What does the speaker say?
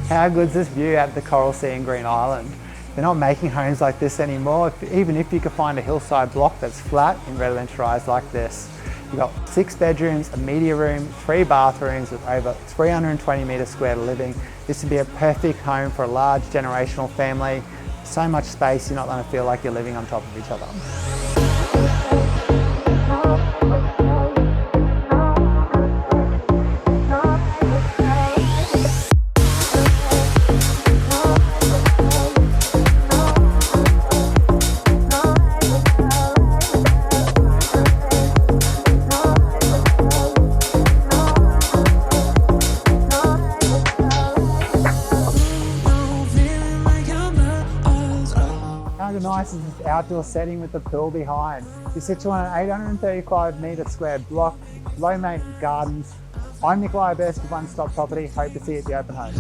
How good's this view out of the Coral Sea and Green Island? They're not making homes like this anymore. Even if you could find a hillside block that's flat in Redlynch Rise like this. You've got 6 bedrooms, a media room, 3 bathrooms with over 320 metres square to living. This would be a perfect home for a large generational family. So much space, you're not going to feel like you're living on top of each other. How nice is this outdoor setting with the pool behind? You sit on an 835 metre square block, low maintenance gardens. I'm Nickoli, Obersky, One Stop Property. Hope to see you at the open home.